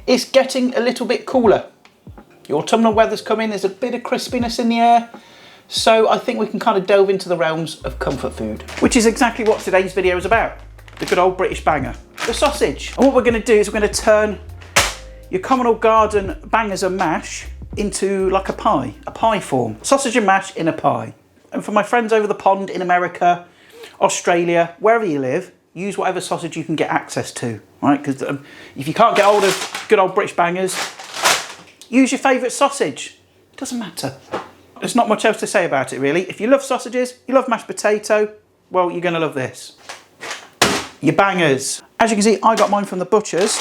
It's getting a little bit cooler. The autumnal weather's coming, there's a bit of crispiness in the air. So I think we can kind of delve into the realms of comfort food, which is exactly what today's video is about. The good old British banger, the sausage. And what we're gonna do is we're gonna turn your common old garden bangers and mash into like a pie form. Sausage and mash in a pie. And for my friends over the pond in America, Australia, wherever you live, use whatever sausage you can get access to, right? Because if you can't get hold of good old British bangers, use your favourite sausage. It doesn't matter. There's not much else to say about it, really. If you love sausages, you love mashed potato, well, you're gonna love this. Your bangers. As you can see, I got mine from the butcher's.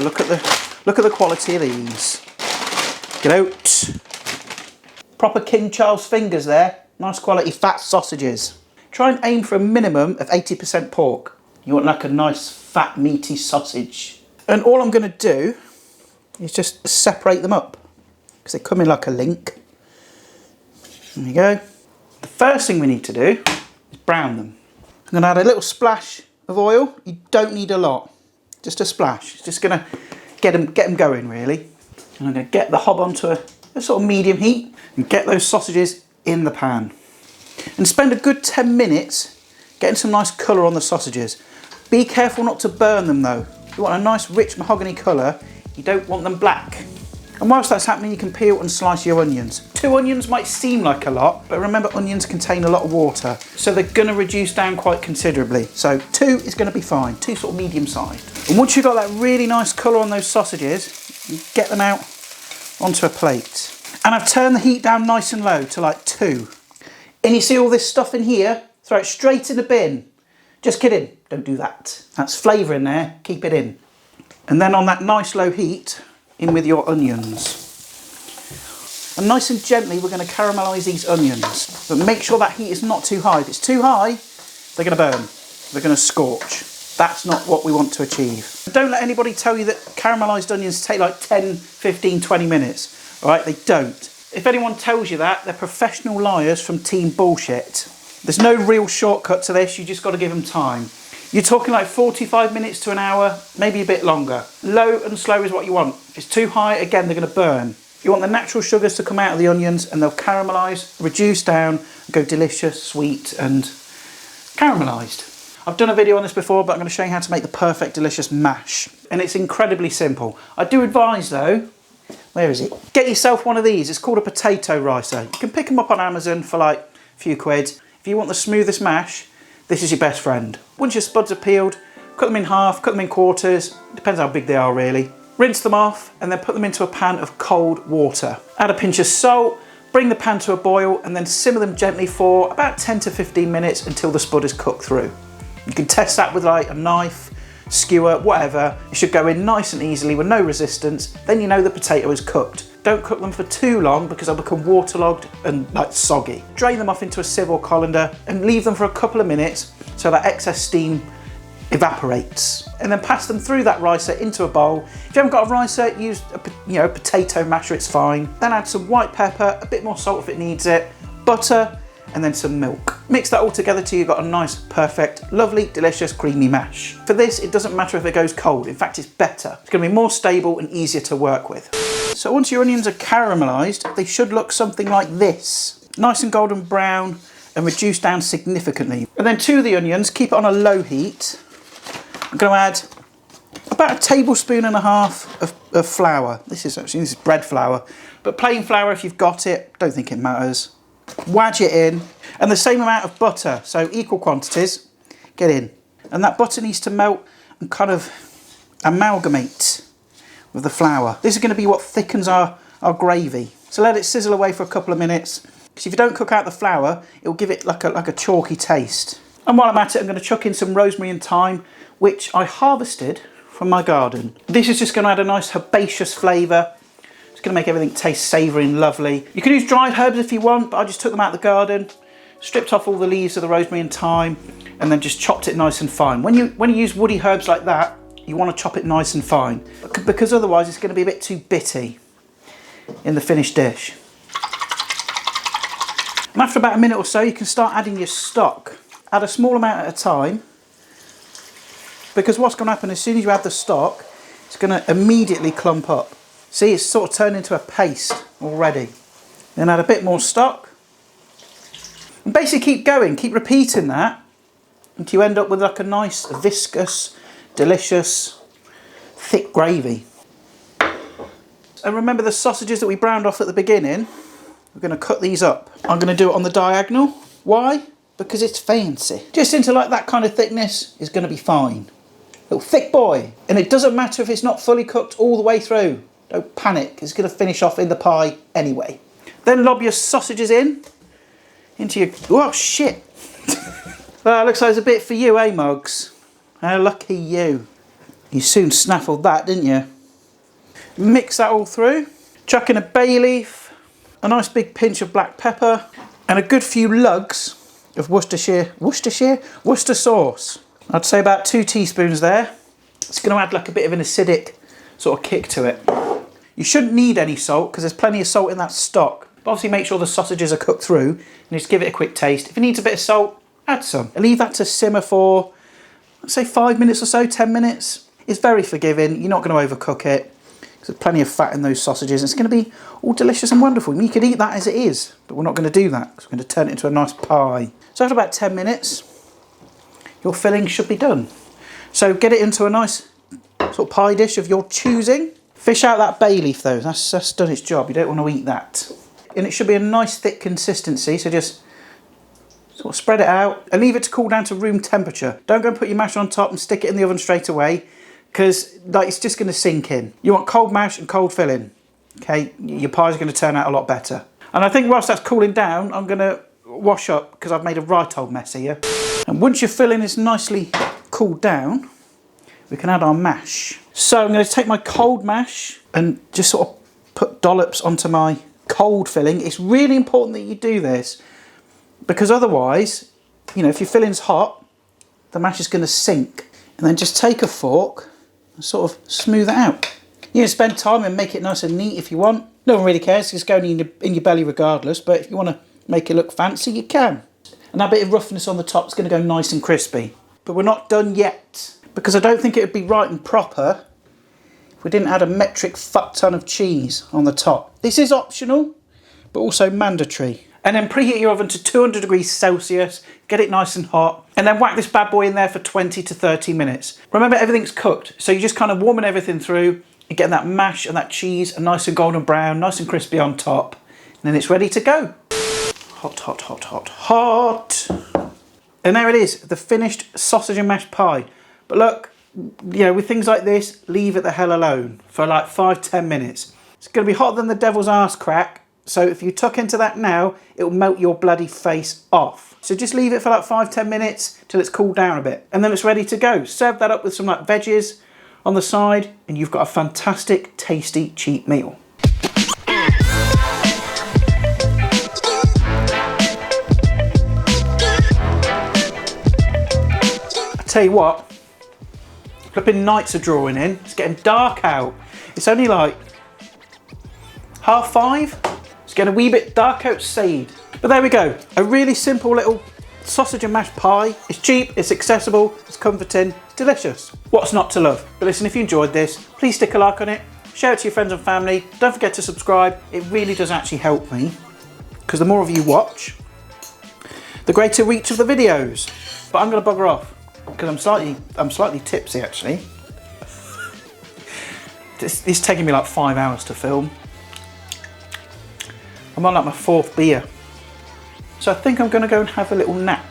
Look at the quality of these. Get out. Proper King Charles fingers there. Nice quality fat sausages. Try and aim for a minimum of 80% pork. You want like a nice fat meaty sausage. And all I'm gonna do is just separate them up, because they come in like a link. There you go. The first thing we need to do is brown them. I'm going to add a little splash of oil. You don't need a lot, just a splash. It's just going to get them going, really. And I'm going to get the hob onto a sort of medium heat and get those sausages in the pan. And spend a good 10 minutes getting some nice colour on the sausages. Be careful not to burn them though. You want a nice rich mahogany colour. You don't want them black. And whilst that's happening, you can peel and slice your onions. 2 onions might seem like a lot, but remember onions contain a lot of water, so they're going to reduce down quite considerably. So 2 is going to be fine, 2 sort of medium sized. And once you've got that really nice colour on those sausages, you get them out onto a plate. And I've turned the heat down nice and low to like 2. And you see all this stuff in here? Throw it straight in the bin. Just kidding, don't do that. That's flavour in there, keep it in. And then on that nice low heat, in with your onions. And nice and gently we're going to caramelise these onions. But make sure that heat is not too high. If it's too high, they're going to burn. They're going to scorch. That's not what we want to achieve. Don't let anybody tell you that caramelised onions take like 10, 15, 20 minutes. Alright, they don't. If anyone tells you that, they're professional liars from Team Bullshit. There's no real shortcut to this, you just got to give them time. You're talking like 45 minutes to an hour, maybe a bit longer. Low and slow is what you want. If it's too high, again, they're going to burn. You want the natural sugars to come out of the onions and they'll caramelise, reduce down, go delicious, sweet and caramelised. I've done a video on this before, but I'm going to show you how to make the perfect delicious mash. And it's incredibly simple. I do advise though, where is it? Get yourself one of these. It's called a potato ricer. You can pick them up on Amazon for like a few quid. If you want the smoothest mash, this is your best friend. Once your spuds are peeled, cut them in half, cut them in quarters, depends how big they are really. Rinse them off and then put them into a pan of cold water. Add a pinch of salt, bring the pan to a boil and then simmer them gently for about 10 to 15 minutes until the spud is cooked through. You can test that with like a knife, skewer, whatever. It should go in nice and easily with no resistance. Then you know the potato is cooked. Don't cook them for too long because they'll become waterlogged and like soggy. Drain them off into a sieve or colander and leave them for a couple of minutes so that excess steam evaporates. And then pass them through that ricer into a bowl. If you haven't got a ricer, use a potato masher, it's fine. Then add some white pepper, a bit more salt if it needs it, butter, and then some milk. Mix that all together till you've got a nice, perfect, lovely, delicious, creamy mash. For this, it doesn't matter if it goes cold. In fact, it's better. It's gonna be more stable and easier to work with. So once your onions are caramelised, they should look something like this. Nice and golden brown and reduced down significantly. And then to the onions, keep it on a low heat. I'm gonna add about 1.5 tablespoons of flour. This is bread flour, but plain flour if you've got it, don't think it matters. Wedge it in, and the same amount of butter, so equal quantities, get in. And that butter needs to melt and kind of amalgamate with the flour. This is going to be what thickens our gravy. So let it sizzle away for a couple of minutes, because if you don't cook out the flour, it'll give it like a chalky taste. And while I'm at it, I'm going to chuck in some rosemary and thyme, which I harvested from my garden. This is just going to add a nice herbaceous flavour. It's going to make everything taste savoury and lovely. You can use dried herbs if you want, but I just took them out of the garden, stripped off all the leaves of the rosemary and thyme, and then just chopped it nice and fine. When you use woody herbs like that, you want to chop it nice and fine, because otherwise it's going to be a bit too bitty in the finished dish. And after about a minute or so, you can start adding your stock. Add a small amount at a time, because what's going to happen as soon as you add the stock, it's going to immediately clump up. See, it's sort of turned into a paste already. Then add a bit more stock. And basically keep going, keep repeating that until you end up with like a nice, viscous, delicious, thick gravy. And remember the sausages that we browned off at the beginning? We're going to cut these up. I'm going to do it on the diagonal. Why? Because it's fancy. Just into like that kind of thickness is going to be fine. Little thick boy. And it doesn't matter if it's not fully cooked all the way through. Don't panic, it's going to finish off in the pie anyway. Then lob your sausages into your... Oh shit! Well, looks like there's a bit for you, eh, Mugs? How lucky you. You soon snaffled that, didn't you? Mix that all through. Chuck in a bay leaf, a nice big pinch of black pepper, and a good few lugs of Worcester sauce. I'd say about 2 teaspoons there. It's going to add like a bit of an acidic sort of kick to it. You shouldn't need any salt because there's plenty of salt in that stock. But obviously make sure the sausages are cooked through and just give it a quick taste. If it needs a bit of salt, add some. Leave that to simmer for, let's say 5 minutes or so, 10 minutes. It's very forgiving. You're not going to overcook it. There's plenty of fat in those sausages. It's going to be all delicious and wonderful. You could eat that as it is, but we're not going to do that because we're going to turn it into a nice pie. So after about 10 minutes, your filling should be done. So get it into a nice sort of pie dish of your choosing. Fish out that bay leaf though. That's done its job. You don't want to eat that. And it should be a nice thick consistency. So just sort of spread it out and leave it to cool down to room temperature. Don't go and put your mash on top and stick it in the oven straight away, because like, it's just going to sink in. You want cold mash and cold filling. Okay, your pie's going to turn out a lot better. And I think whilst that's cooling down, I'm going to wash up because I've made a right old mess here. And once your filling is nicely cooled down, we can add our mash. So I'm going to take my cold mash and just sort of put dollops onto my cold filling. It's really important that you do this because otherwise, you know, if your filling's hot, the mash is going to sink. And then just take a fork and sort of smooth it out. You can spend time and make it nice and neat if you want. No one really cares, it's going in your belly regardless, but if you want to make it look fancy, you can. And that bit of roughness on the top is going to go nice and crispy. But we're not done yet, because I don't think it would be right and proper if we didn't add a metric fuck ton of cheese on the top. This is optional, but also mandatory. And then preheat your oven to 200 degrees Celsius, get it nice and hot, and then whack this bad boy in there for 20 to 30 minutes. Remember, everything's cooked, so you're just kind of warming everything through, and getting that mash and that cheese and nice and golden brown, nice and crispy on top, and then it's ready to go. Hot, hot, hot, hot, hot. And there it is, the finished sausage and mash pie. But look, you know, with things like this, leave it the hell alone for like 5-10 minutes. It's going to be hotter than the devil's arse crack. So if you tuck into that now, it will melt your bloody face off. So just leave it for like 5-10 minutes till it's cooled down a bit. And then it's ready to go. Serve that up with some like veggies on the side and you've got a fantastic, tasty, cheap meal. I tell you what, flipping nights are drawing in. It's getting dark out. It's only like 5:30. It's getting a wee bit dark outside. But there we go. A really simple little sausage and mash pie. It's cheap, it's accessible, it's comforting, it's delicious. What's not to love? But listen, if you enjoyed this, please stick a like on it, share it to your friends and family. Don't forget to subscribe. It really does actually help me, because the more of you watch, the greater reach of the videos. But I'm going to bugger off because I'm slightly tipsy actually. This is taking me like 5 hours to film. I'm on like my 4th beer. So I think I'm going to go and have a little nap.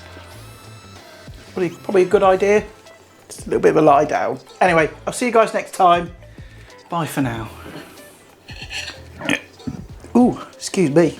Probably a good idea. Just a little bit of a lie down. Anyway, I'll see you guys next time. Bye for now. Ooh, excuse me.